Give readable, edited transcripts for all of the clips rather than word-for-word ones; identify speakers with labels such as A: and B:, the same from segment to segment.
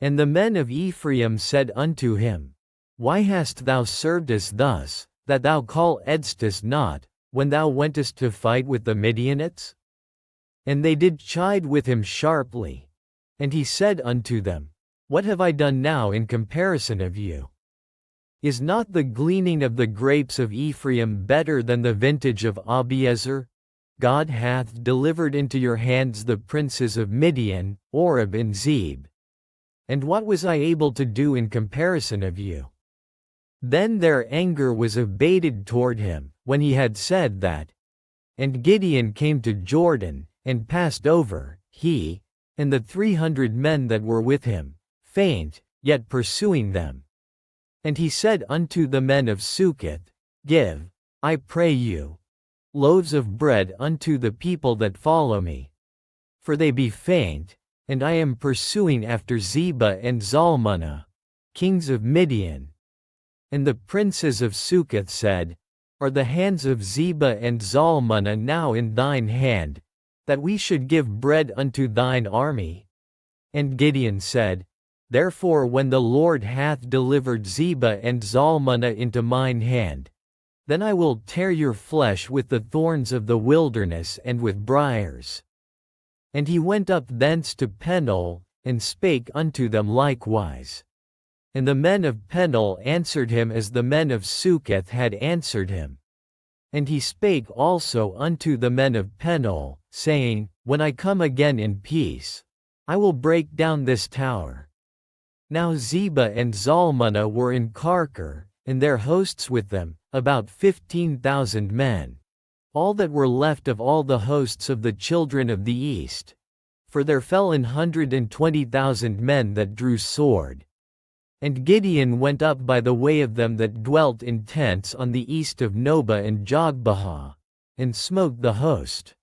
A: And the men of Ephraim said unto him, Why hast thou served us thus, that thou calledst us not, when thou wentest to fight with the Midianites? And they did chide with him sharply. And he said unto them, What have I done now in comparison of you? Is not the gleaning of the grapes of Ephraim better than the vintage of Abiezer? God hath delivered into your hands the princes of Midian, Oreb and Zeb. And what was I able to do in comparison of you? Then their anger was abated toward him, when he had said that. And Gideon came to Jordan, and passed over, he, and the 300 men that were with him, faint, yet pursuing them. And he said unto the men of Succoth, Give, I pray you, loaves of bread unto the people that follow me. For they be faint, and I am pursuing after Zebah and Zalmunna, kings of Midian. And the princes of Succoth said, Are the hands of Zebah and Zalmunna now in thine hand, that we should give bread unto thine army? And Gideon said, Therefore when the Lord hath delivered Zebah and Zalmunna into mine hand, then I will tear your flesh with the thorns of the wilderness and with briars. And he went up thence to Peniel, and spake unto them likewise. And the men of Peniel answered him as the men of Succoth had answered him. And he spake also unto the men of Peniel, saying, When I come again in peace, I will break down this tower. Now Zebah and Zalmunna were in Karkor, and their hosts with them, about 15,000 men. All that were left of all the hosts of the children of the east. For there fell 120,000 men that drew sword. And Gideon went up by the way of them that dwelt in tents on the east of Nobah and Jogbehah, and smote the host.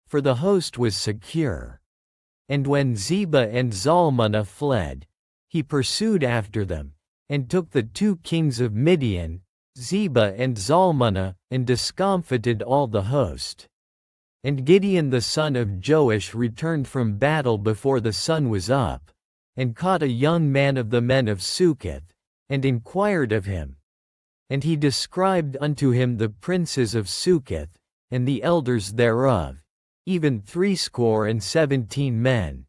A: For the host was secure. And when Zebah and Zalmunna fled, he pursued after them, and took the 2 kings of Midian, Zebah and Zalmunna, and discomfited all the host. And Gideon the son of Joash returned from battle before the sun was up, and caught a young man of the men of Succoth, and inquired of him. And he described unto him the princes of Succoth, and the elders thereof, even 70 men.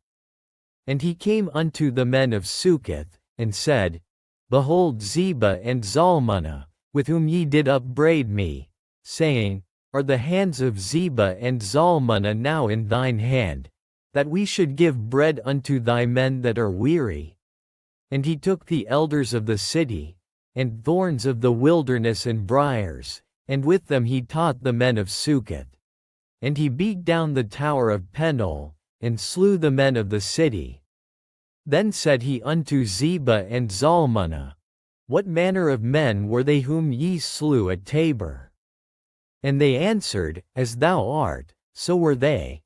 A: And he came unto the men of Succoth, and said, Behold Zebah and Zalmunna, with whom ye did upbraid me, saying, Are the hands of Zebah and Zalmunna now in thine hand, that we should give bread unto thy men that are weary? And he took the elders of the city, and thorns of the wilderness and briars, and with them he taught the men of Succoth. And he beat down the tower of Peniel, and slew the men of the city. Then said he unto Zebah and Zalmunna, What manner of men were they whom ye slew at Tabor? And they answered, As thou art, so were they.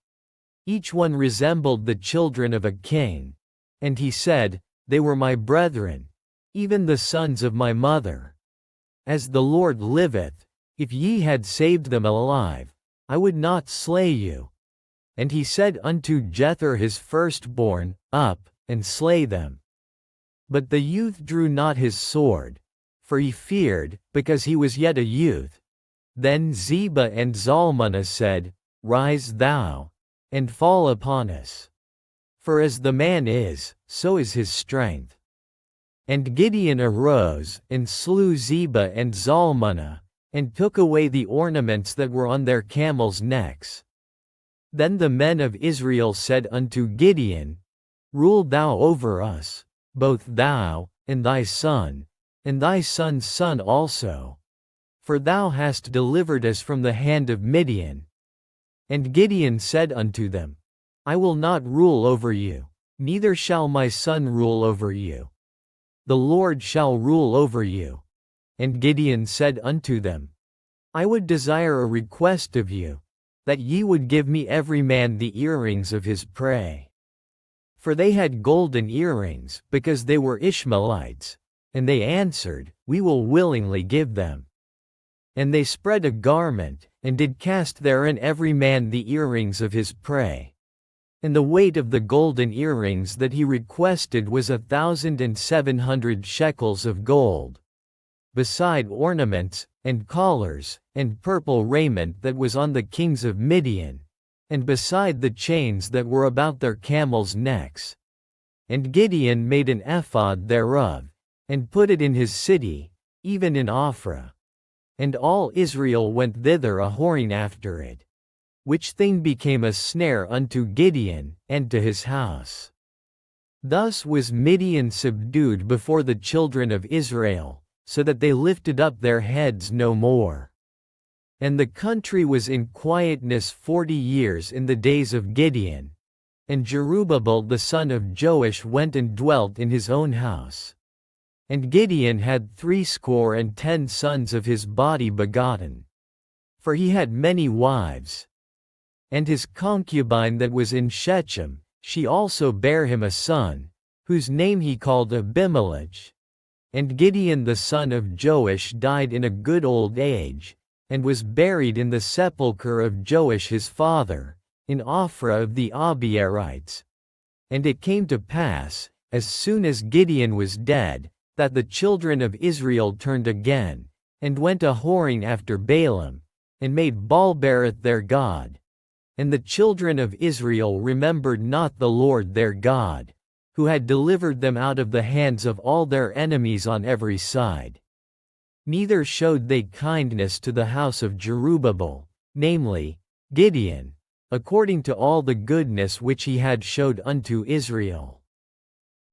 A: Each one resembled the children of a king. And he said, They were my brethren, even the sons of my mother. As the Lord liveth, if ye had saved them alive, I would not slay you. And he said unto Jether his firstborn, Up, and slay them. But the youth drew not his sword, for he feared, because he was yet a youth. Then Zebah and Zalmunna said, Rise thou, and fall upon us. For as the man is, so is his strength. And Gideon arose, and slew Zebah and Zalmunna, and took away the ornaments that were on their camels' necks. Then the men of Israel said unto Gideon, Rule thou over us, both thou, and thy son, and thy son's son also. For thou hast delivered us from the hand of Midian. And Gideon said unto them, I will not rule over you, neither shall my son rule over you. The Lord shall rule over you. And Gideon said unto them, I would desire a request of you, that ye would give me every man the earrings of his prey. For they had golden earrings, because they were Ishmaelites. And they answered, We will willingly give them. And they spread a garment, and did cast therein every man the earrings of his prey. And the weight of the golden earrings that he requested was 1,700 shekels of gold, beside ornaments, and collars, and purple raiment that was on the kings of Midian, and beside the chains that were about their camels' necks. And Gideon made an ephod thereof, and put it in his city, even in Ophrah. And all Israel went thither a-whoring after it, which thing became a snare unto Gideon, and to his house. Thus was Midian subdued before the children of Israel, so that they lifted up their heads no more. And the country was in quietness 40 years in the days of Gideon. And Jerubbaal the son of Joash went and dwelt in his own house. And Gideon had 70 sons of his body begotten, for he had many wives. And his concubine that was in Shechem, she also bare him a son, whose name he called Abimelech. And Gideon the son of Joash died in a good old age, and was buried in the sepulchre of Joash his father, in Ophrah of the Abiezrites. And it came to pass, as soon as Gideon was dead, that the children of Israel turned again, and went a-whoring after Baalim, and made Baalberith their god. And the children of Israel remembered not the Lord their God, who had delivered them out of the hands of all their enemies on every side. Neither showed they kindness to the house of Jerubbaal, namely, Gideon, according to all the goodness which he had showed unto Israel.